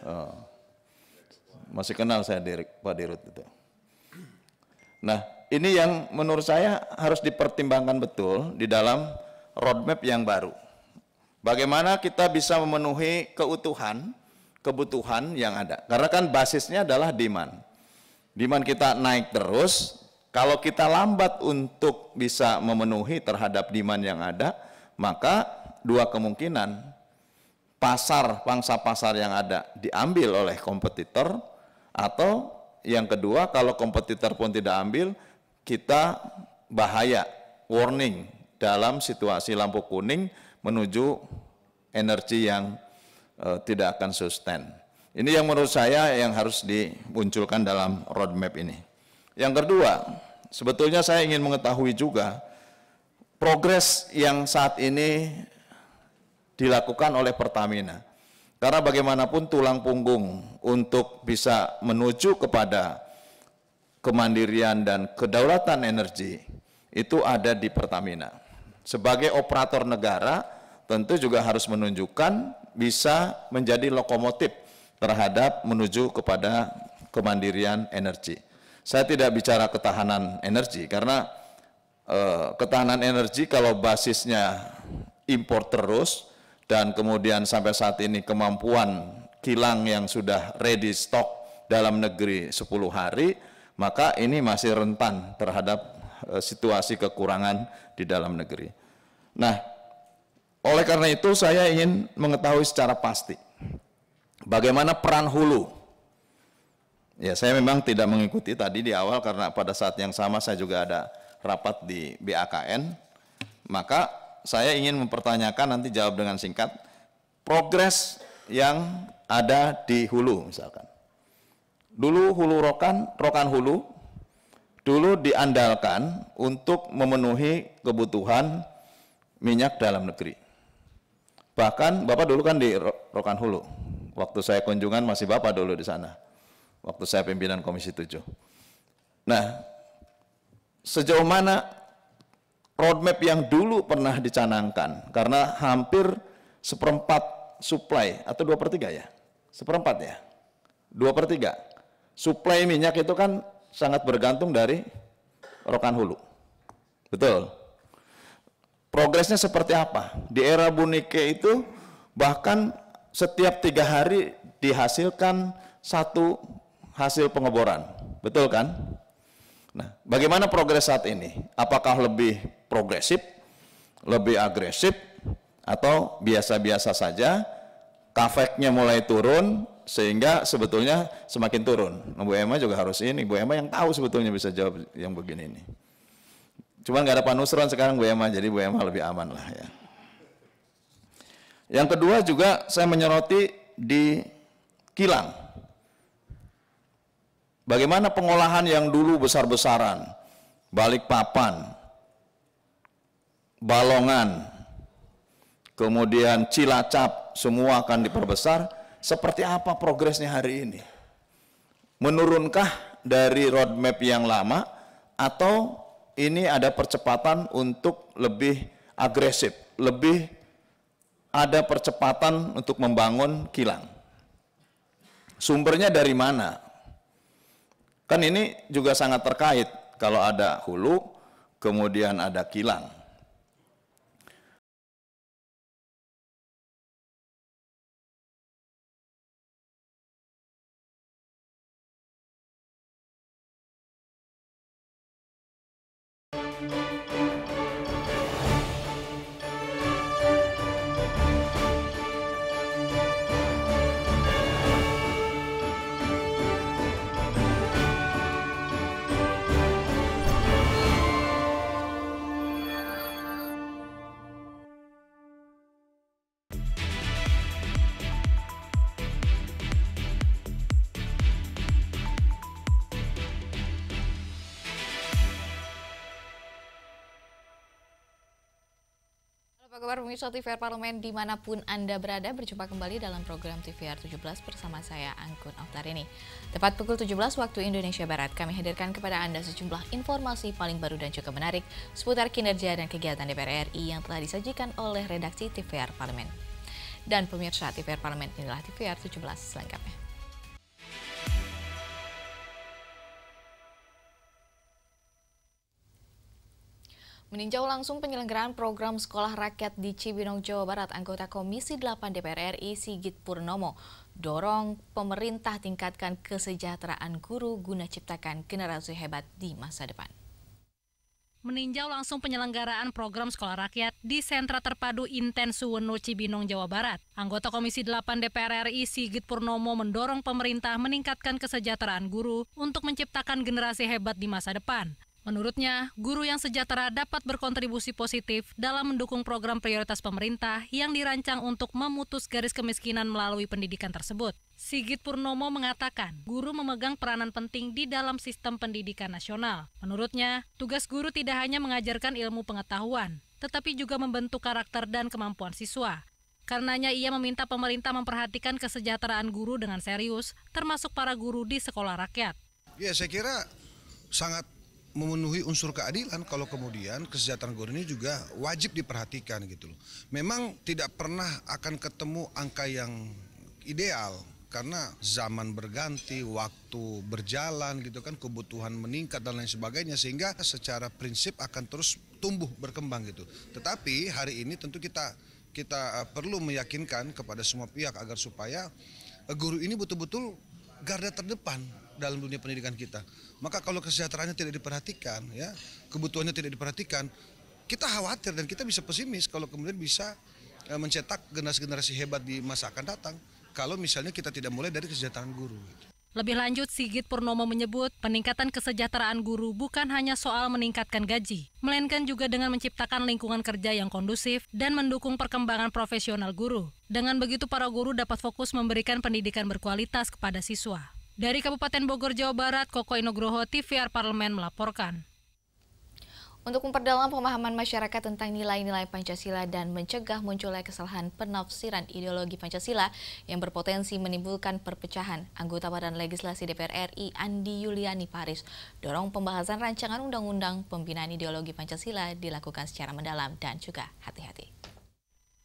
Oh, masih kenal saya Pak Dirut itu. Nah, ini yang menurut saya harus dipertimbangkan betul di dalam roadmap yang baru. Bagaimana kita bisa memenuhi kebutuhan yang ada. Karena kan basisnya adalah demand. Demand kita naik terus, kalau kita lambat untuk bisa memenuhi terhadap demand yang ada, maka dua kemungkinan, pangsa pasar yang ada diambil oleh kompetitor, atau yang kedua, kalau kompetitor pun tidak ambil, kita bahaya, warning dalam situasi lampu kuning menuju energi yang tidak akan sustain. Ini yang menurut saya yang harus dimunculkan dalam roadmap ini. Yang kedua, sebetulnya saya ingin mengetahui juga progres yang saat ini dilakukan oleh Pertamina. Karena bagaimanapun tulang punggung untuk bisa menuju kepada kemandirian dan kedaulatan energi itu ada di Pertamina. Sebagai operator negara tentu juga harus menunjukkan bisa menjadi lokomotif terhadap menuju kepada kemandirian energi. Saya tidak bicara ketahanan energi karena ketahanan energi kalau basisnya impor terus, dan kemudian sampai saat ini kemampuan kilang yang sudah ready stock dalam negeri 10 hari, maka ini masih rentan terhadap situasi kekurangan di dalam negeri. Nah, oleh karena itu saya ingin mengetahui secara pasti bagaimana peran hulu. Ya, saya memang tidak mengikuti tadi di awal karena pada saat yang sama saya juga ada rapat di BAKN, maka saya ingin mempertanyakan, nanti jawab dengan singkat, progres yang ada di hulu misalkan. Dulu hulu rokan hulu, dulu diandalkan untuk memenuhi kebutuhan minyak dalam negeri. Bahkan Bapak dulu kan di rokan hulu, waktu saya kunjungan masih Bapak dulu di sana, waktu saya pimpinan Komisi 7. Nah, sejauh mana roadmap yang dulu pernah dicanangkan, karena hampir seperempat supply, atau 2/3 ya? Seperempat ya? 2/3. Supply minyak itu kan sangat bergantung dari rokan hulu. Betul? Progresnya seperti apa? Di era Bu Nike itu bahkan setiap 3 hari dihasilkan satu hasil pengeboran. Betul kan? Nah, bagaimana progres saat ini? Apakah lebih progresif, lebih agresif, atau biasa-biasa saja? Kafeknya mulai turun, sehingga sebetulnya semakin turun. Nah, Bu Emma juga harus ini, Bu Emma yang tahu sebetulnya bisa jawab yang begini ini. Cuma nggak ada Pak Nusron sekarang Bu Emma, jadi Bu Emma lebih aman lah ya. Yang kedua juga saya menyoroti di kilang. Bagaimana pengolahan yang dulu besar-besaran, Balikpapan, Balongan, kemudian Cilacap, semua akan diperbesar. Seperti apa progresnya hari ini? Menurunkah dari roadmap yang lama, atau ini ada percepatan untuk lebih agresif, lebih ada percepatan untuk membangun kilang? Sumbernya dari mana? Kan ini juga sangat terkait kalau ada hulu, kemudian ada kilang. Apa kabar pemirsa TVR Parlemen dimanapun Anda berada, berjumpa kembali dalam program TVR 17 bersama saya Anggun Oktarini. Tepat pukul 17 waktu Indonesia Barat, kami hadirkan kepada Anda sejumlah informasi paling baru dan juga menarik seputar kinerja dan kegiatan DPR RI yang telah disajikan oleh redaksi TVR Parlemen. Dan pemirsa TVR Parlemen, inilah TVR 17 selengkapnya. Meninjau langsung penyelenggaraan program sekolah rakyat di Cibinong, Jawa Barat, anggota Komisi 8 DPR RI Sigit Purnomo dorong pemerintah tingkatkan kesejahteraan guru guna ciptakan generasi hebat di masa depan. Meninjau langsung penyelenggaraan program sekolah rakyat di Sentra Terpadu Inten Suwono, Cibinong, Jawa Barat, anggota Komisi 8 DPR RI Sigit Purnomo mendorong pemerintah meningkatkan kesejahteraan guru untuk menciptakan generasi hebat di masa depan. Menurutnya, guru yang sejahtera dapat berkontribusi positif dalam mendukung program prioritas pemerintah yang dirancang untuk memutus garis kemiskinan melalui pendidikan tersebut. Sigit Purnomo mengatakan, guru memegang peranan penting di dalam sistem pendidikan nasional. Menurutnya, tugas guru tidak hanya mengajarkan ilmu pengetahuan, tetapi juga membentuk karakter dan kemampuan siswa. Karenanya ia meminta pemerintah memperhatikan kesejahteraan guru dengan serius, termasuk para guru di sekolah rakyat. Ya, saya kira sangat memenuhi unsur keadilan kalau kemudian kesejahteraan guru ini juga wajib diperhatikan gitu loh. Memang tidak pernah akan ketemu angka yang ideal karena zaman berganti, waktu berjalan gitu kan, kebutuhan meningkat dan lain sebagainya, sehingga secara prinsip akan terus tumbuh berkembang gitu. Tetapi hari ini tentu kita perlu meyakinkan kepada semua pihak agar supaya guru ini betul-betul garda terdepan dalam dunia pendidikan kita. Maka kalau kesejahteraannya tidak diperhatikan, ya, kebutuhannya tidak diperhatikan, kita khawatir dan kita bisa pesimis kalau kemudian bisa mencetak generasi-generasi hebat di masa akan datang kalau misalnya kita tidak mulai dari kesejahteraan guru. Lebih lanjut, Sigit Purnomo menyebut peningkatan kesejahteraan guru bukan hanya soal meningkatkan gaji, melainkan juga dengan menciptakan lingkungan kerja yang kondusif dan mendukung perkembangan profesional guru. Dengan begitu, para guru dapat fokus memberikan pendidikan berkualitas kepada siswa. Dari Kabupaten Bogor, Jawa Barat, Koko Nugroho, TVR Parlemen melaporkan. Untuk memperdalam pemahaman masyarakat tentang nilai-nilai Pancasila dan mencegah munculnya kesalahan penafsiran ideologi Pancasila yang berpotensi menimbulkan perpecahan, anggota Badan Legislasi DPR RI Andi Yuliani Paris dorong pembahasan rancangan undang-undang pembinaan ideologi Pancasila dilakukan secara mendalam dan juga hati-hati.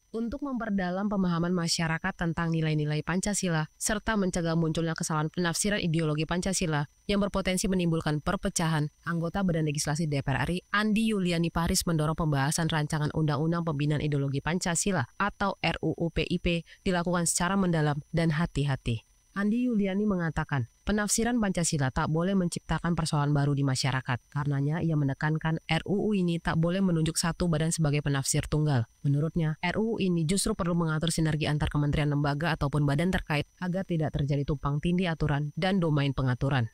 Untuk memperdalam pemahaman masyarakat tentang nilai-nilai Pancasila, serta mencegah munculnya kesalahan penafsiran ideologi Pancasila yang berpotensi menimbulkan perpecahan, anggota Badan Legislasi DPR RI Andi Yuliani Paris mendorong pembahasan rancangan Undang-Undang Pembinaan Ideologi Pancasila atau RUU PIP dilakukan secara mendalam dan hati-hati. Andi Yuliani mengatakan, penafsiran Pancasila tak boleh menciptakan persoalan baru di masyarakat. Karenanya, ia menekankan RUU ini tak boleh menunjuk satu badan sebagai penafsir tunggal. Menurutnya, RUU ini justru perlu mengatur sinergi antar kementerian lembaga ataupun badan terkait agar tidak terjadi tumpang tindih aturan dan domain pengaturan.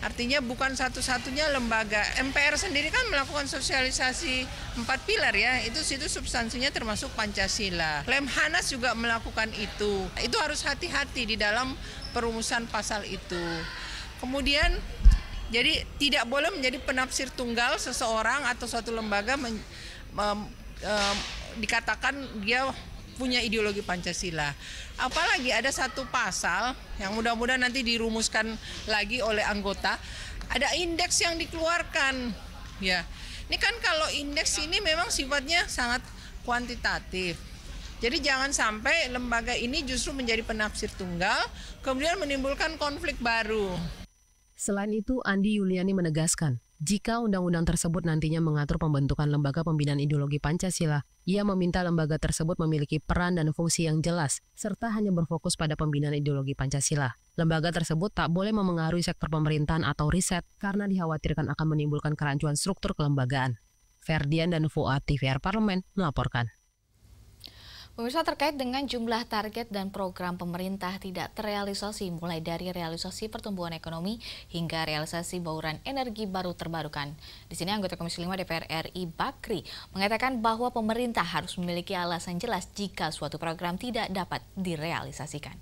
Artinya bukan satu-satunya lembaga. MPR sendiri kan melakukan sosialisasi 4 pilar ya, itu situ substansinya termasuk Pancasila. Lemhanas juga melakukan itu. Itu harus hati-hati di dalam perumusan pasal itu. Kemudian jadi tidak boleh menjadi penafsir tunggal seseorang atau suatu lembaga dikatakan dia punya ideologi Pancasila. Apalagi ada satu pasal yang mudah-mudahan nanti dirumuskan lagi oleh anggota, ada indeks yang dikeluarkan. Ya, ini kan kalau indeks ini memang sifatnya sangat kuantitatif. Jadi jangan sampai lembaga ini justru menjadi penafsir tunggal, kemudian menimbulkan konflik baru. Selain itu, Andi Yuliani menegaskan, jika undang-undang tersebut nantinya mengatur pembentukan lembaga pembinaan ideologi Pancasila, ia meminta lembaga tersebut memiliki peran dan fungsi yang jelas, serta hanya berfokus pada pembinaan ideologi Pancasila. Lembaga tersebut tak boleh memengaruhi sektor pemerintahan atau riset karena dikhawatirkan akan menimbulkan kerancuan struktur kelembagaan. Ferdian dan Fuad, TVR Parlemen, melaporkan. Pemirsa, terkait dengan jumlah target dan program pemerintah tidak terrealisasi, mulai dari realisasi pertumbuhan ekonomi hingga realisasi bauran energi baru terbarukan. Di sini anggota Komisi 5 DPR RI Bakri mengatakan bahwa pemerintah harus memiliki alasan jelas jika suatu program tidak dapat direalisasikan.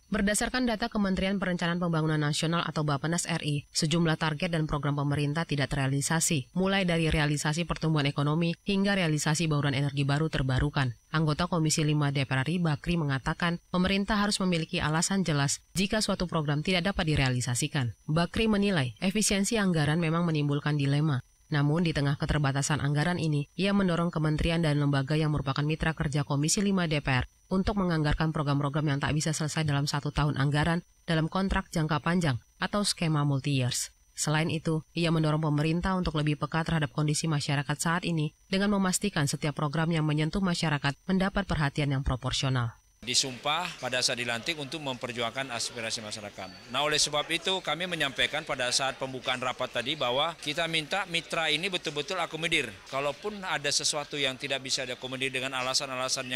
Berdasarkan data Kementerian Perencanaan Pembangunan Nasional atau Bappenas RI, sejumlah target dan program pemerintah tidak terrealisasi, mulai dari realisasi pertumbuhan ekonomi hingga realisasi bauran energi baru terbarukan. Anggota Komisi 5 DPR RI Bakri mengatakan, pemerintah harus memiliki alasan jelas jika suatu program tidak dapat direalisasikan. Bakri menilai, efisiensi anggaran memang menimbulkan dilema. Namun di tengah keterbatasan anggaran ini, ia mendorong kementerian dan lembaga yang merupakan mitra kerja Komisi 5 DPR untuk menganggarkan program-program yang tak bisa selesai dalam 1 tahun anggaran dalam kontrak jangka panjang atau skema multi-years. Selain itu, ia mendorong pemerintah untuk lebih peka terhadap kondisi masyarakat saat ini dengan memastikan setiap program yang menyentuh masyarakat mendapat perhatian yang proporsional. Disumpah pada saat dilantik untuk memperjuangkan aspirasi masyarakat. Nah, oleh sebab itu kami menyampaikan pada saat pembukaan rapat tadi bahwa kita minta mitra ini betul-betul akomodir. Kalaupun ada sesuatu yang tidak bisa diakomodir dengan alasan-alasan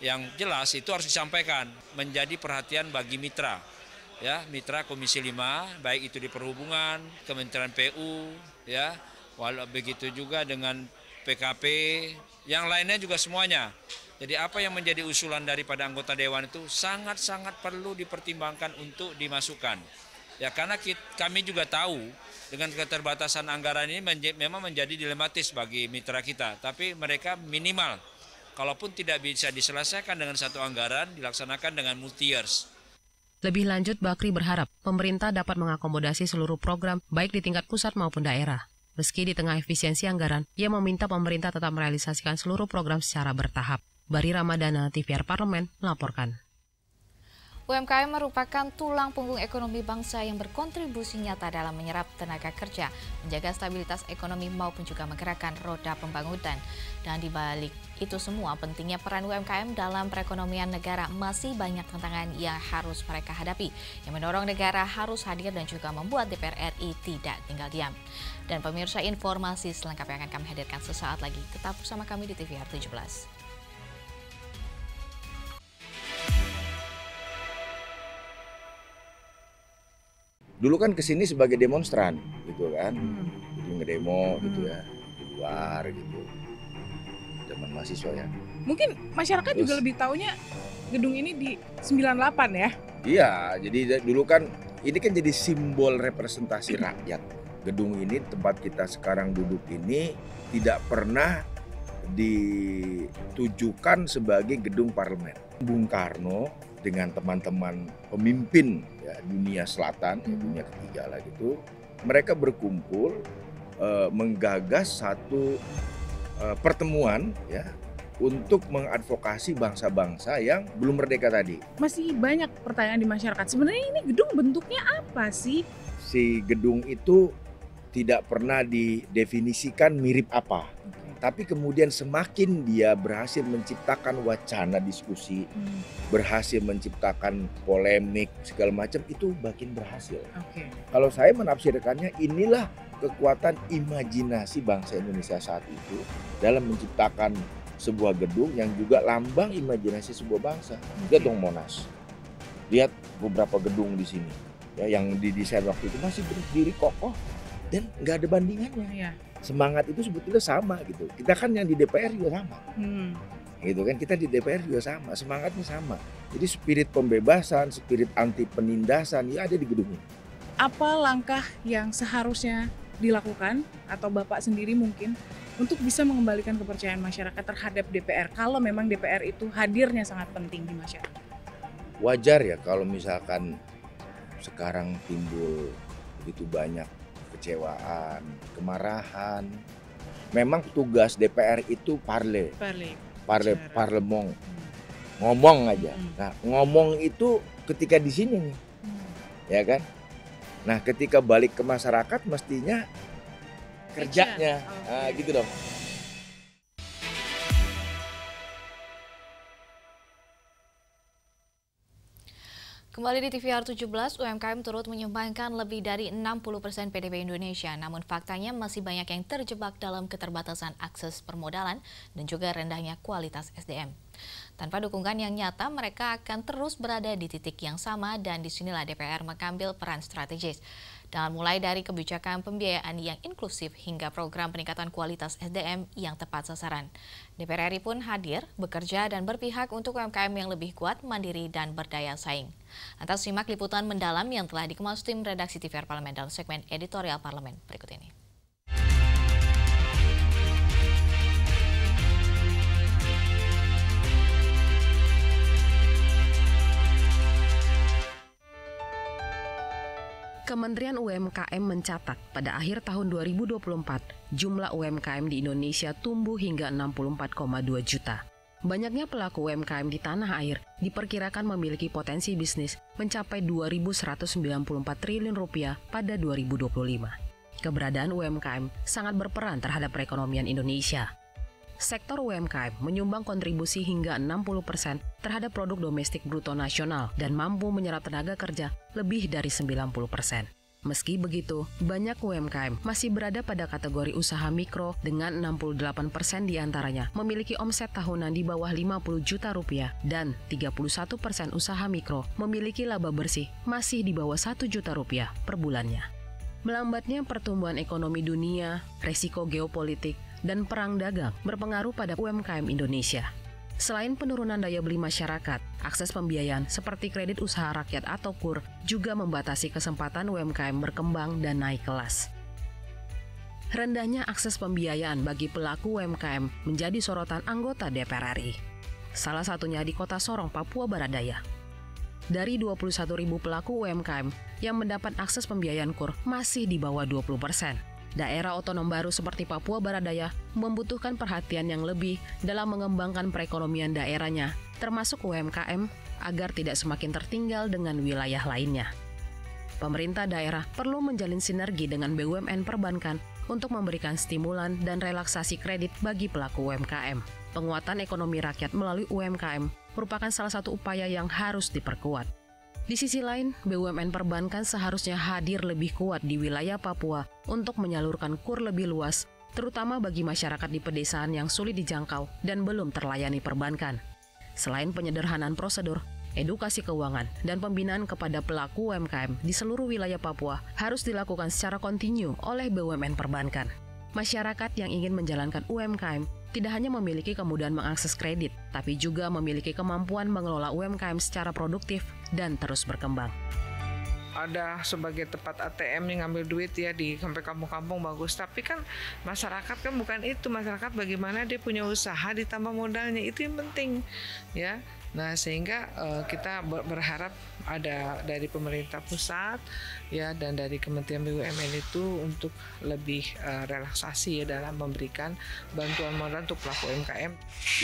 yang jelas, itu harus disampaikan menjadi perhatian bagi mitra. Ya, mitra Komisi 5, baik itu di Perhubungan, Kementerian PU, ya, begitu juga dengan PKP, yang lainnya juga semuanya. Jadi apa yang menjadi usulan daripada anggota Dewan itu sangat-sangat perlu dipertimbangkan untuk dimasukkan. Ya, karena kami juga tahu dengan keterbatasan anggaran ini memang menjadi dilematis bagi mitra kita, tapi mereka minimal, kalaupun tidak bisa diselesaikan dengan satu anggaran, dilaksanakan dengan multi-years. Lebih lanjut, Bakri berharap pemerintah dapat mengakomodasi seluruh program baik di tingkat pusat maupun daerah. Meski di tengah efisiensi anggaran, ia meminta pemerintah tetap merealisasikan seluruh program secara bertahap. Bari Ramadana, TVR Parlemen, melaporkan. UMKM merupakan tulang punggung ekonomi bangsa yang berkontribusi nyata dalam menyerap tenaga kerja, menjaga stabilitas ekonomi maupun juga menggerakkan roda pembangunan. Dan di balik itu semua, pentingnya peran UMKM dalam perekonomian negara masih banyak tantangan yang harus mereka hadapi, yang mendorong negara harus hadir dan juga membuat DPR RI tidak tinggal diam. Dan pemirsa, informasi selengkapnya akan kami hadirkan sesaat lagi. Tetap bersama kami di TVR 17. Dulu kan kesini sebagai demonstran gitu kan, jadi ngedemo gitu ya, di luar gitu, zaman mahasiswa ya. Mungkin masyarakat juga lebih taunya gedung ini di 98 ya? Iya, jadi dulu kan ini kan jadi simbol representasi rakyat. Gedung ini, tempat kita sekarang duduk ini tidak pernah ditujukan sebagai gedung parlemen. Bung Karno dengan teman-teman pemimpin ya, dunia selatan, ya, dunia ketiga lah gitu, mereka berkumpul menggagas satu pertemuan ya untuk mengadvokasi bangsa-bangsa yang belum merdeka tadi. Masih banyak pertanyaan di masyarakat. Sebenarnya ini gedung bentuknya apa sih? Si gedung itu tidak pernah didefinisikan mirip apa. Tapi kemudian semakin dia berhasil menciptakan wacana diskusi, berhasil menciptakan polemik segala macam, itu makin berhasil. Kalau saya menafsirkannya, inilah kekuatan imajinasi bangsa Indonesia saat itu dalam menciptakan sebuah gedung yang juga lambang imajinasi sebuah bangsa. Lihat dong Monas, lihat beberapa gedung di sini ya, yang didesain waktu itu masih berdiri kokoh dan nggak ada bandingannya. Ya. Semangat itu sebetulnya sama gitu. Kita kan yang di DPR juga sama. Gitu kan, kita di DPR juga sama, semangatnya sama. Jadi spirit pembebasan, spirit anti penindasan ya ada di gedung ini. Apa langkah yang seharusnya dilakukan atau Bapak sendiri mungkin untuk bisa mengembalikan kepercayaan masyarakat terhadap DPR kalau memang DPR itu hadirnya sangat penting di masyarakat? Wajar ya kalau misalkan sekarang timbul begitu banyak kekecewaan, kemarahan. Memang tugas DPR itu parlemong, ngomong aja. Nah, ngomong itu ketika di sini nih, ya kan? Nah, ketika balik ke masyarakat mestinya kerjanya, nah, gitu dong. Kembali di TVR 17, UMKM turut menyumbangkan lebih dari 60% PDB Indonesia. Namun faktanya masih banyak yang terjebak dalam keterbatasan akses permodalan dan juga rendahnya kualitas SDM. Tanpa dukungan yang nyata, mereka akan terus berada di titik yang sama dan disinilah DPR mengambil peran strategis. Dengan mulai dari kebijakan pembiayaan yang inklusif hingga program peningkatan kualitas SDM yang tepat sasaran. DPR RI pun hadir, bekerja dan berpihak untuk UMKM yang lebih kuat, mandiri, dan berdaya saing. Atas simak liputan mendalam yang telah dikemas tim redaksi TVR Parlemen dalam segmen editorial Parlemen berikut ini. Kementerian UMKM mencatat pada akhir tahun 2024, jumlah UMKM di Indonesia tumbuh hingga 64,2 juta. Banyaknya pelaku UMKM di tanah air diperkirakan memiliki potensi bisnis mencapai 2.194 triliun rupiah pada 2025. Keberadaan UMKM sangat berperan terhadap perekonomian Indonesia. Sektor UMKM menyumbang kontribusi hingga 60% terhadap produk domestik bruto nasional dan mampu menyerap tenaga kerja lebih dari 90%. Meski begitu, banyak UMKM masih berada pada kategori usaha mikro dengan 68% diantaranya memiliki omset tahunan di bawah 50 juta rupiah dan 31% usaha mikro memiliki laba bersih masih di bawah 1 juta rupiah per bulannya. Melambatnya pertumbuhan ekonomi dunia, resiko geopolitik, dan perang dagang berpengaruh pada UMKM Indonesia. Selain penurunan daya beli masyarakat, akses pembiayaan seperti kredit usaha rakyat atau KUR juga membatasi kesempatan UMKM berkembang dan naik kelas. Rendahnya akses pembiayaan bagi pelaku UMKM menjadi sorotan anggota DPR RI. Salah satunya di Kota Sorong, Papua Barat Daya. Dari 21.000 pelaku UMKM yang mendapat akses pembiayaan KUR masih di bawah 20%. Daerah otonom baru seperti Papua Barat Daya membutuhkan perhatian yang lebih dalam mengembangkan perekonomian daerahnya, termasuk UMKM, agar tidak semakin tertinggal dengan wilayah lainnya. Pemerintah daerah perlu menjalin sinergi dengan BUMN perbankan untuk memberikan stimulan dan relaksasi kredit bagi pelaku UMKM. Penguatan ekonomi rakyat melalui UMKM merupakan salah satu upaya yang harus diperkuat. Di sisi lain, BUMN perbankan seharusnya hadir lebih kuat di wilayah Papua untuk menyalurkan KUR lebih luas, terutama bagi masyarakat di pedesaan yang sulit dijangkau dan belum terlayani perbankan. Selain penyederhanaan prosedur, edukasi keuangan, dan pembinaan kepada pelaku UMKM di seluruh wilayah Papua harus dilakukan secara kontinu oleh BUMN perbankan. Masyarakat yang ingin menjalankan UMKM tidak hanya memiliki kemudahan mengakses kredit, tapi juga memiliki kemampuan mengelola UMKM secara produktif dan terus berkembang. Ada sebagai tempat ATM yang ngambil duit ya di sampai kampung-kampung bagus, tapi kan masyarakat kan bukan itu. Masyarakat bagaimana dia punya usaha ditambah modalnya, itu yang penting ya. Nah, sehingga kita berharap ada dari pemerintah pusat ya dan dari Kementerian BUMN itu untuk lebih relaksasi ya dalam memberikan bantuan modal untuk pelaku UMKM.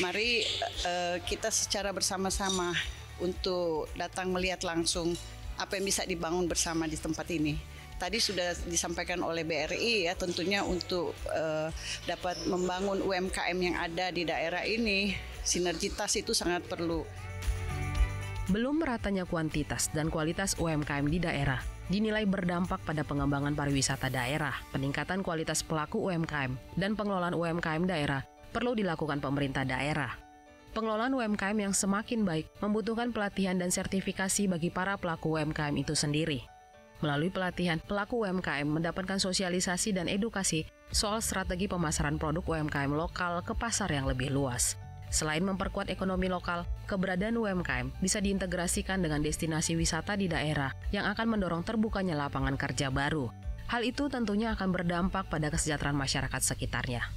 Mari kita secara bersama-sama untuk datang melihat langsung apa yang bisa dibangun bersama di tempat ini. Tadi sudah disampaikan oleh BRI ya, tentunya untuk dapat membangun UMKM yang ada di daerah ini, sinergitas itu sangat perlu. Belum meratanya kuantitas dan kualitas UMKM di daerah dinilai berdampak pada pengembangan pariwisata daerah. Peningkatan kualitas pelaku UMKM dan pengelolaan UMKM daerah perlu dilakukan pemerintah daerah. Pengelolaan UMKM yang semakin baik membutuhkan pelatihan dan sertifikasi bagi para pelaku UMKM itu sendiri. Melalui pelatihan, pelaku UMKM mendapatkan sosialisasi dan edukasi soal strategi pemasaran produk UMKM lokal ke pasar yang lebih luas. Selain memperkuat ekonomi lokal, keberadaan UMKM bisa diintegrasikan dengan destinasi wisata di daerah yang akan mendorong terbukanya lapangan kerja baru. Hal itu tentunya akan berdampak pada kesejahteraan masyarakat sekitarnya.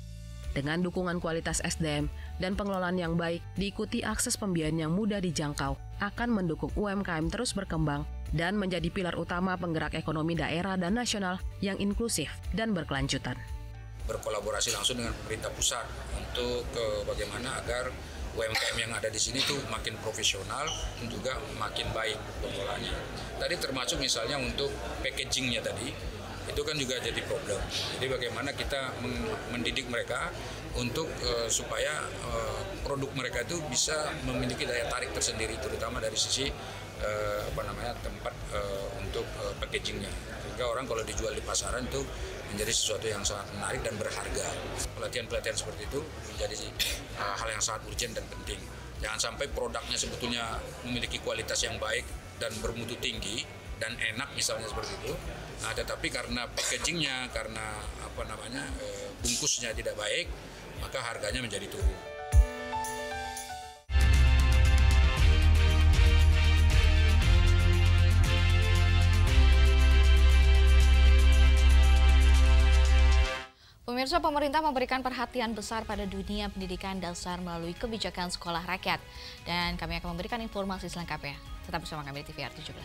Dengan dukungan kualitas SDM dan pengelolaan yang baik, diikuti akses pembiayaan yang mudah dijangkau, akan mendukung UMKM terus berkembang dan menjadi pilar utama penggerak ekonomi daerah dan nasional yang inklusif dan berkelanjutan. Berkolaborasi langsung dengan pemerintah pusat untuk bagaimana agar UMKM yang ada di sini tuh makin profesional dan juga makin baik pengelolaannya. Tadi termasuk misalnya untuk packagingnya tadi, itu kan juga jadi problem. Jadi bagaimana kita mendidik mereka untuk supaya produk mereka itu bisa memiliki daya tarik tersendiri, terutama dari sisi tempat untuk packagingnya. Sehingga orang kalau dijual di pasaran itu menjadi sesuatu yang sangat menarik dan berharga. Pelatihan-pelatihan seperti itu menjadi hal yang sangat urgent dan penting. Jangan sampai produknya sebetulnya memiliki kualitas yang baik dan bermutu tinggi dan enak misalnya seperti itu. Nah, tetapi karena packagingnya, karena bungkusnya tidak baik, maka harganya menjadi turun. Pemirsa, pemerintah memberikan perhatian besar pada dunia pendidikan dasar melalui kebijakan sekolah rakyat. Dan kami akan memberikan informasi selengkapnya. Tetap bersama kami di TVR 17.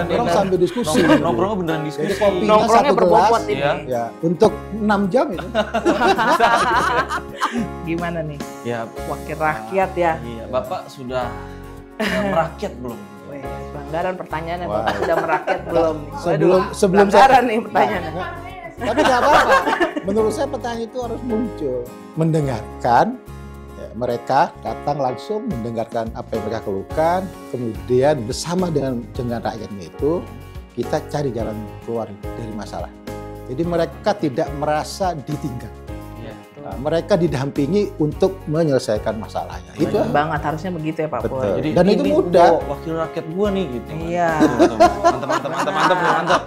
nongkrong sambil diskusi. Nongkrongnya beneran diskusi. Jadi kopinya Nongkrongnya 1 gelas ya. untuk 6 jam itu. Gimana nih? Ya, wakil rakyat ya. Iya, Bapak sudah merakyat belum? Pelanggaran pertanyaannya, Bapak sudah merakyat belum? Sebelum pelanggaran nih pertanyaannya. Tapi nggak apa-apa. Menurut saya pertanyaan itu harus muncul. Mendengarkan, ya, mereka datang langsung mendengarkan apa yang mereka keluhkan, kemudian bersama dengan rakyatnya itu kita cari jalan keluar dari masalah. Jadi mereka tidak merasa ditinggal. Nah, mereka didampingi untuk menyelesaikan masalahnya. Itu banget harusnya begitu ya Pak Pur. Jadi, dan itu mudah. Wakil rakyat gua nih gitu. Iya. Mantap.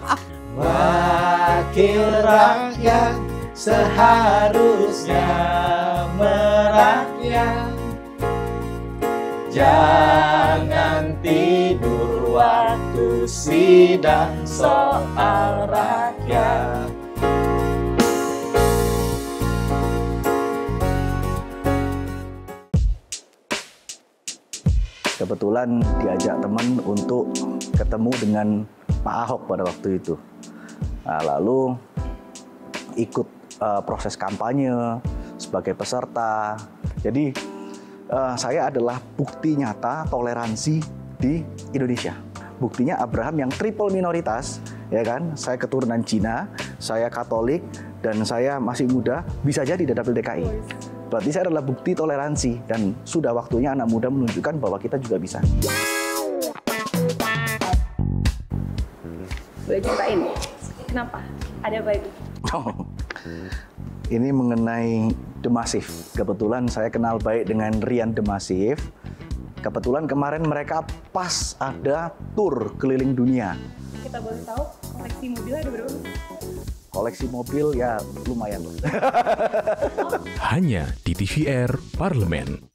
Wakil rakyat seharusnya merakyat. Jangan tidur waktu sidang soal rakyat. Kebetulan diajak teman untuk ketemu dengan Pak Ahok pada waktu itu. Nah, lalu ikut proses kampanye sebagai peserta. Jadi saya adalah bukti nyata toleransi di Indonesia. Buktinya Abraham yang triple minoritas, ya kan? Saya keturunan Cina, saya Katolik, dan saya masih muda, bisa jadi di dapil DKI. Berarti saya adalah bukti toleransi dan sudah waktunya anak muda menunjukkan bahwa kita juga bisa. Boleh ceritain? Kenapa? Ada apa itu? Ini mengenai The Massive. Kebetulan saya kenal baik dengan Rian The Massive. Kebetulan kemarin mereka pas ada tour keliling dunia. Kita boleh tahu koleksi mobil ada berapa? Koleksi mobil ya lumayan. Hanya di TVR Parlemen.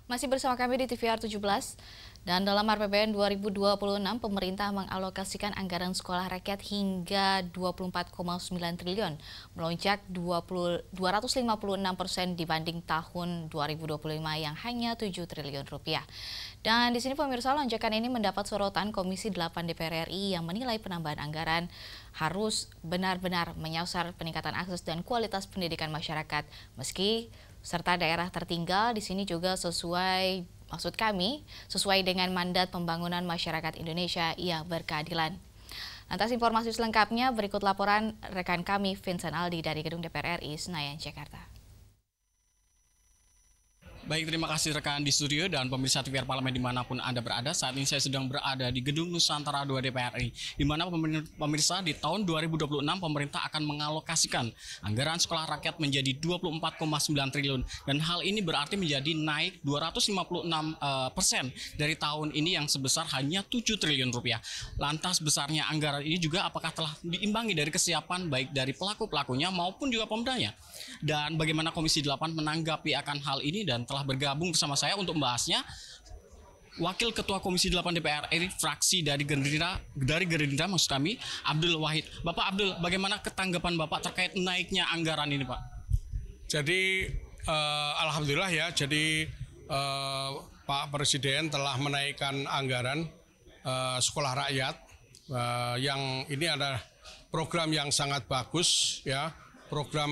Masih bersama kami di TVR 17. Dan dalam RAPBN 2026, pemerintah mengalokasikan anggaran sekolah rakyat hingga 24,9 triliun, melonjak 256% dibanding tahun 2025 yang hanya 7 triliun rupiah. Dan di sini pemirsa, lonjakan ini mendapat sorotan Komisi 8 DPR RI yang menilai penambahan anggaran harus benar-benar menyasar peningkatan akses dan kualitas pendidikan masyarakat, meski serta daerah tertinggal di sini juga sesuai dengan mandat pembangunan masyarakat Indonesia yang berkeadilan. Lantas informasi selengkapnya berikut laporan rekan kami Vincent Aldi dari Gedung DPR RI Senayan, Jakarta. Baik, terima kasih rekan di studio dan pemirsa TVR Parlemen dimanapun Anda berada. Saat ini saya sedang berada di Gedung Nusantara 2 DPR RI, di mana pemirsa di tahun 2026 pemerintah akan mengalokasikan anggaran sekolah rakyat menjadi 24,9 triliun. Dan hal ini berarti menjadi naik 256% dari tahun ini yang sebesar hanya 7 triliun rupiah. Lantas besarnya anggaran ini juga apakah telah diimbangi dari kesiapan baik dari pelaku-pelakunya maupun juga pemdanya? Dan bagaimana Komisi 8 menanggapi akan hal ini, dan telah bergabung bersama saya untuk membahasnya Wakil Ketua Komisi 8 DPR RI fraksi dari Gerindra maksud kami, Abdul Wahid. Bapak Abdul, bagaimana ketanggapan Bapak terkait naiknya anggaran ini, Pak? Jadi alhamdulillah ya, jadi Pak Presiden telah menaikkan anggaran sekolah rakyat yang ini adalah program yang sangat bagus ya, program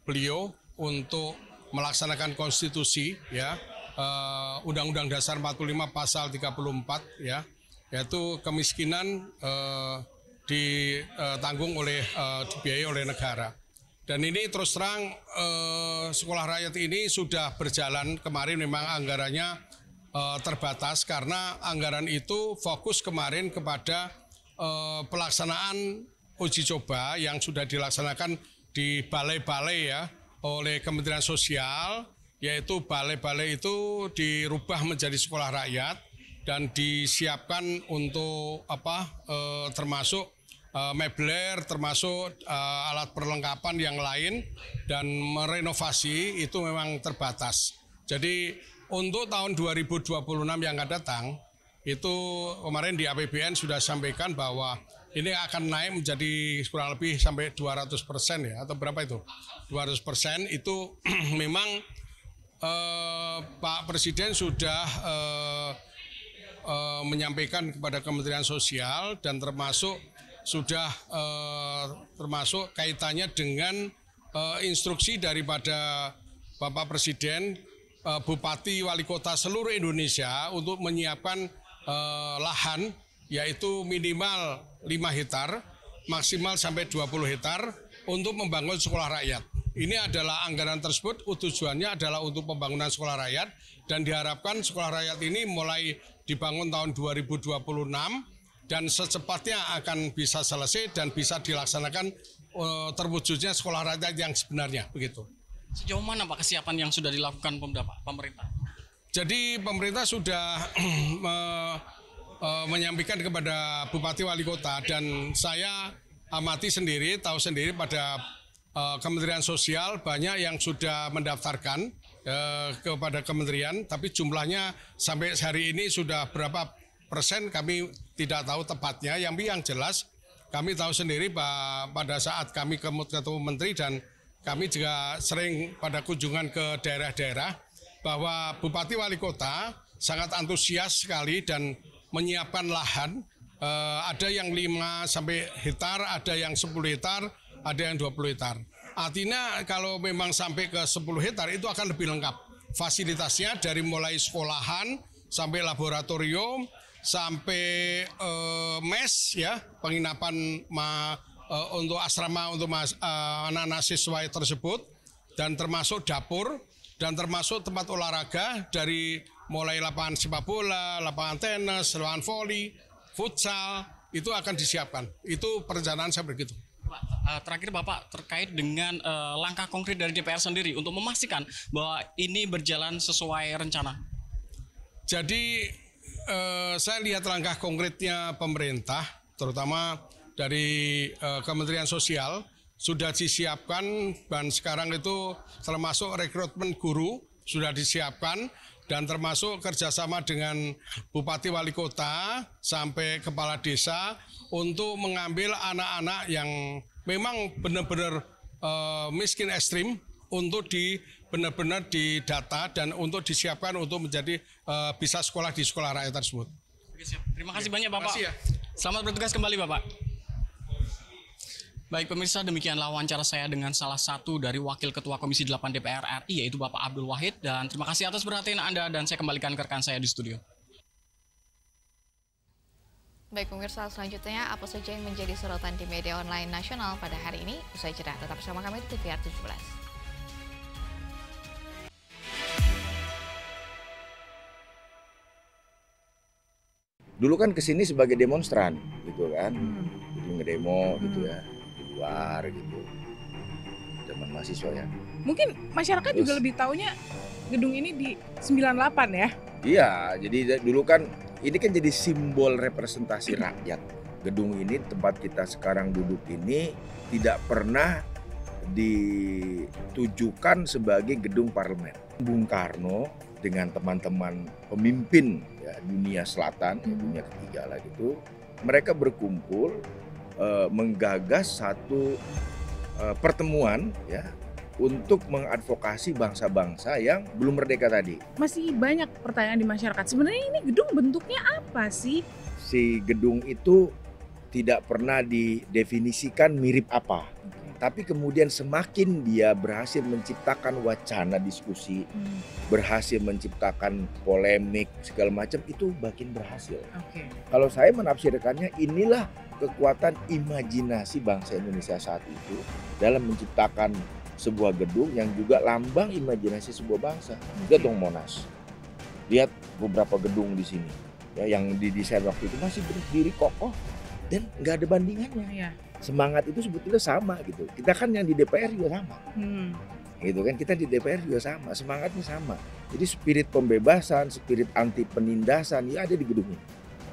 beliau untuk melaksanakan konstitusi ya, Undang-Undang Dasar 45 pasal 34 ya, yaitu kemiskinan ditanggung oleh dibiayai oleh negara. Dan ini terus terang sekolah rakyat ini sudah berjalan. Kemarin memang anggarannya terbatas karena anggaran itu fokus kemarin kepada pelaksanaan uji coba yang sudah dilaksanakan di balai-balai ya oleh Kementerian Sosial, yaitu balai-balai itu dirubah menjadi sekolah rakyat dan disiapkan untuk termasuk mebler, termasuk alat perlengkapan yang lain, dan merenovasi itu memang terbatas. Jadi untuk tahun 2026 yang akan datang, itu kemarin di APBN sudah sampaikan bahwa ini akan naik menjadi kurang lebih sampai 200% ya, atau berapa itu? 200% itu memang Pak Presiden sudah menyampaikan kepada Kementerian Sosial dan termasuk kaitannya dengan instruksi daripada Bapak Presiden, Bupati Wali Kota seluruh Indonesia untuk menyiapkan lahan yaitu minimal 5 hektar, maksimal sampai 20 hektar untuk membangun sekolah rakyat. Ini adalah anggaran tersebut, tujuannya adalah untuk pembangunan sekolah rakyat dan diharapkan sekolah rakyat ini mulai dibangun tahun 2026 dan secepatnya akan bisa selesai dan bisa dilaksanakan terwujudnya sekolah rakyat yang sebenarnya, begitu. Sejauh mana Pak kesiapan yang sudah dilakukan pemerintah? Jadi pemerintah sudah menyampaikan kepada Bupati Wali Kota dan saya amati sendiri, tahu sendiri pada Kementerian Sosial banyak yang sudah mendaftarkan kepada kementerian, tapi jumlahnya sampai hari ini sudah berapa persen kami tidak tahu tepatnya. Yang jelas kami tahu sendiri pada saat kami ketemu menteri dan kami juga sering pada kunjungan ke daerah-daerah bahwa Bupati Wali Kota sangat antusias sekali dan menyiapkan lahan. Ada yang 5 sampai hektar, ada yang 10 hektar, ada yang 20 hektar. Artinya kalau memang sampai ke 10 hektar itu akan lebih lengkap. Fasilitasnya dari mulai sekolahan sampai laboratorium, sampai mes ya, penginapan untuk asrama untuk anak-anak siswa tersebut, dan termasuk dapur, dan termasuk tempat olahraga dari mulai lapangan sepak bola, lapangan tenis, lapangan voli, futsal, itu akan disiapkan. Itu perencanaan saya begitu. Terakhir Bapak terkait dengan langkah konkret dari DPR sendiri untuk memastikan bahwa ini berjalan sesuai rencana. Jadi saya lihat langkah konkretnya pemerintah, terutama dari Kementerian Sosial, sudah disiapkan dan sekarang itu termasuk rekrutmen guru sudah disiapkan dan termasuk kerjasama dengan Bupati Wali Kota sampai Kepala Desa untuk mengambil anak-anak yang memang benar-benar miskin ekstrim untuk benar-benar didata dan untuk disiapkan untuk menjadi bisa sekolah di sekolah rakyat tersebut. Terima kasih banyak Bapak. Selamat bertugas kembali Bapak. Baik pemirsa, demikianlah wawancara saya dengan salah satu dari Wakil Ketua Komisi 8 DPR RI, yaitu Bapak Abdul Wahid. Dan terima kasih atas perhatian Anda dan saya kembalikan ke rekan saya di studio. Baik pemirsa, selanjutnya apa saja yang menjadi sorotan di media online nasional pada hari ini? Usai jeda, tetap bersama kami di TVR 17. Dulu kan kesini sebagai demonstran, gitu kan, jadi ngedemo gitu ya, di luar gitu, zaman mahasiswa ya. Mungkin masyarakat juga lebih taunya gedung ini di 98 ya? Iya, jadi dulu kan ini kan jadi simbol representasi rakyat. Gedung ini, tempat kita sekarang duduk ini, tidak pernah ditujukan sebagai gedung parlemen. Bung Karno dengan teman-teman pemimpin ya, dunia selatan, ya, dunia ketiga lah gitu, mereka berkumpul menggagas satu pertemuan ya untuk mengadvokasi bangsa-bangsa yang belum merdeka tadi. Masih banyak pertanyaan di masyarakat. Sebenarnya ini gedung bentuknya apa sih? Si gedung itu tidak pernah didefinisikan mirip apa. Tapi kemudian semakin dia berhasil menciptakan wacana diskusi, berhasil menciptakan polemik segala macam, itu makin berhasil. Kalau saya menafsirkannya, inilah kekuatan imajinasi bangsa Indonesia saat itu dalam menciptakan sebuah gedung yang juga lambang imajinasi sebuah bangsa. Lihat dong Monas, lihat beberapa gedung di sini ya, yang didesain waktu itu masih berdiri kokoh dan nggak ada bandingannya. Semangat itu sebetulnya sama gitu. Kita kan yang di DPR juga sama, gitu kan. Kita di DPR juga sama, semangatnya sama. Jadi spirit pembebasan, spirit anti penindasan ya ada di gedung ini.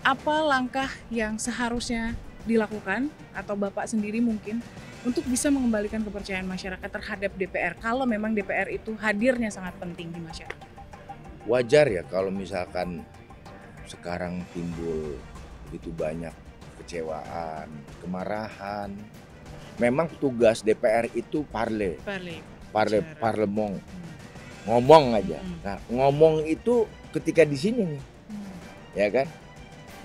Apa langkah yang seharusnya dilakukan atau Bapak sendiri mungkin untuk bisa mengembalikan kepercayaan masyarakat terhadap DPR kalau memang DPR itu hadirnya sangat penting di masyarakat? Wajar ya kalau misalkan sekarang timbul begitu banyak kekecewaan, kemarahan. Memang tugas DPR itu parlemong. ngomong aja. Nah, ngomong itu ketika di sini nih, ya kan?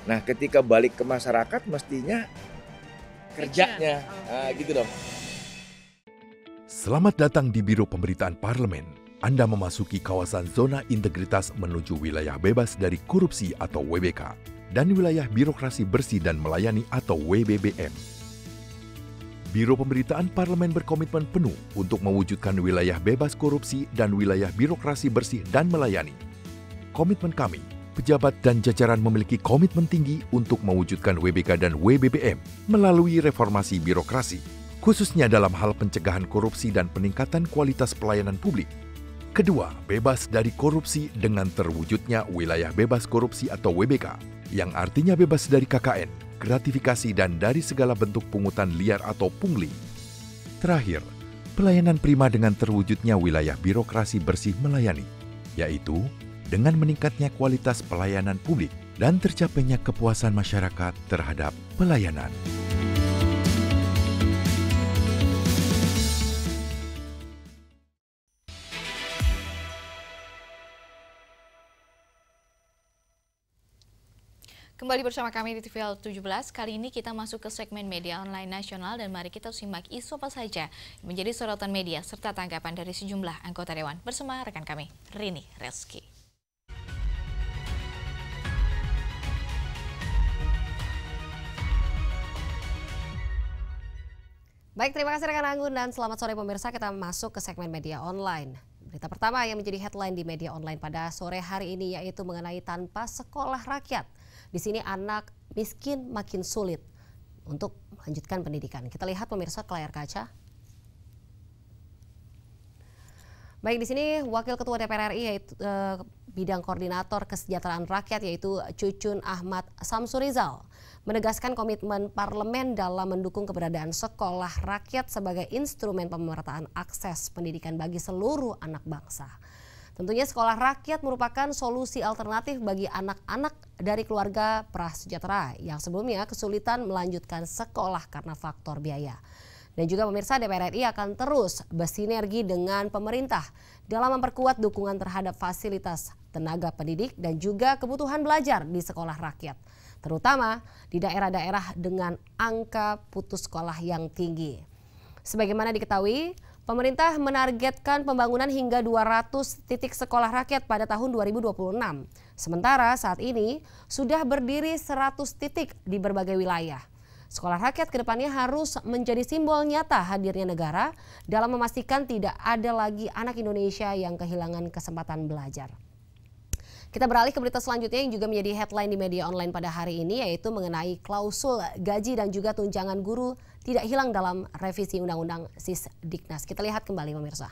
Nah, ketika balik ke masyarakat mestinya kerjanya, nah, gitu dong. Selamat datang di Biro Pemberitaan Parlemen. Anda memasuki kawasan zona integritas menuju wilayah bebas dari korupsi atau WBK dan wilayah birokrasi bersih dan melayani atau WBBM. Biro Pemberitaan Parlemen berkomitmen penuh untuk mewujudkan wilayah bebas korupsi dan wilayah birokrasi bersih dan melayani. Komitmen kami, pejabat dan jajaran memiliki komitmen tinggi untuk mewujudkan WBK dan WBBM melalui reformasi birokrasi, khususnya dalam hal pencegahan korupsi dan peningkatan kualitas pelayanan publik. Kedua, bebas dari korupsi dengan terwujudnya wilayah bebas korupsi atau WBK, yang artinya bebas dari KKN, gratifikasi dan dari segala bentuk pungutan liar atau pungli. Terakhir, pelayanan prima dengan terwujudnya wilayah birokrasi bersih melayani, yaitu dengan meningkatnya kualitas pelayanan publik dan tercapainya kepuasan masyarakat terhadap pelayanan. Kembali bersama kami di TVR 17, kali ini kita masuk ke segmen media online nasional dan mari kita simak isu apa saja yang menjadi sorotan media serta tanggapan dari sejumlah anggota Dewan bersama rekan kami, Rini Reski. Baik, terima kasih rekan Anggun dan selamat sore pemirsa, kita masuk ke segmen media online. Berita pertama yang menjadi headline di media online pada sore hari ini yaitu mengenai tanpa sekolah rakyat. Di sini anak miskin makin sulit untuk melanjutkan pendidikan. Kita lihat pemirsa ke layar kaca. Baik, di sini Wakil Ketua DPR RI yaitu bidang koordinator kesejahteraan rakyat yaitu Cucun Ahmad Samsurizal menegaskan komitmen parlemen dalam mendukung keberadaan sekolah rakyat sebagai instrumen pemerataan akses pendidikan bagi seluruh anak bangsa. Tentunya sekolah rakyat merupakan solusi alternatif bagi anak-anak dari keluarga prasejahtera yang sebelumnya kesulitan melanjutkan sekolah karena faktor biaya. Dan juga pemirsa, DPR RI akan terus bersinergi dengan pemerintah dalam memperkuat dukungan terhadap fasilitas tenaga pendidik dan juga kebutuhan belajar di sekolah rakyat, terutama di daerah-daerah dengan angka putus sekolah yang tinggi. Sebagaimana diketahui, pemerintah menargetkan pembangunan hingga 200 titik sekolah rakyat pada tahun 2026. Sementara saat ini sudah berdiri 100 titik di berbagai wilayah. Sekolah rakyat kedepannya harus menjadi simbol nyata hadirnya negara dalam memastikan tidak ada lagi anak Indonesia yang kehilangan kesempatan belajar. Kita beralih ke berita selanjutnya yang juga menjadi headline di media online pada hari ini yaitu mengenai klausul gaji dan juga tunjangan guru tidak hilang dalam revisi Undang-Undang Sisdiknas. Kita lihat kembali pemirsa.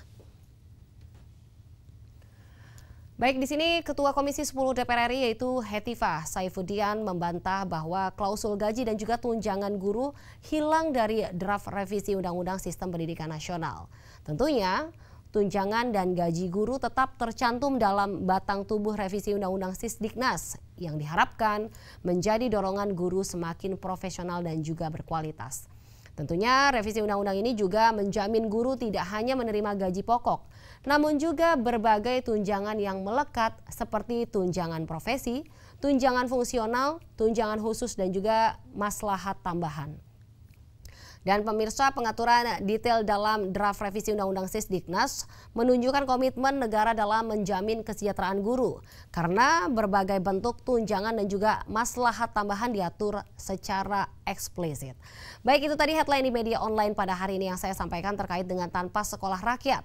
Baik, di sini Ketua Komisi 10 DPR RI yaitu Hetifah Saifuddin membantah bahwa klausul gaji dan juga tunjangan guru hilang dari draft revisi Undang-Undang Sistem Pendidikan Nasional. Tentunya tunjangan dan gaji guru tetap tercantum dalam batang tubuh revisi Undang-Undang Sisdiknas yang diharapkan menjadi dorongan guru semakin profesional dan juga berkualitas. Tentunya revisi undang-undang ini juga menjamin guru tidak hanya menerima gaji pokok, namun juga berbagai tunjangan yang melekat seperti tunjangan profesi, tunjangan fungsional, tunjangan khusus dan juga maslahat tambahan. Dan pemirsa, pengaturan detail dalam draft revisi Undang-Undang Sisdiknas menunjukkan komitmen negara dalam menjamin kesejahteraan guru karena berbagai bentuk tunjangan dan juga maslahat tambahan diatur secara eksplisit. Baik, itu tadi headline di media online pada hari ini yang saya sampaikan terkait dengan tanpa sekolah rakyat.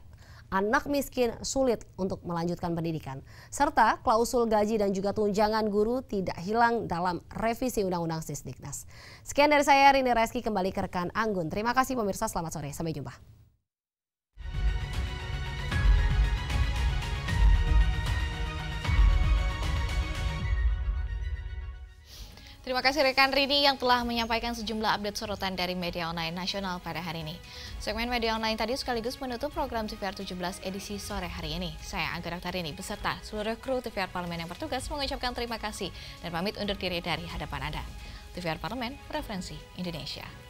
Anak miskin sulit untuk melanjutkan pendidikan, serta klausul gaji dan juga tunjangan guru tidak hilang dalam revisi Undang-Undang Sisdiknas. Sekian dari saya, Rini Reski, kembali ke rekan Anggun. Terima kasih pemirsa, selamat sore, sampai jumpa. Terima kasih rekan Rini yang telah menyampaikan sejumlah update sorotan dari media online nasional pada hari ini. Segmen media online tadi sekaligus menutup program TVR 17 edisi sore hari ini. Saya Anggun Oktarini beserta seluruh kru TVR Parlemen yang bertugas mengucapkan terima kasih dan pamit undur diri dari hadapan Anda. TVR Parlemen, Referensi Indonesia.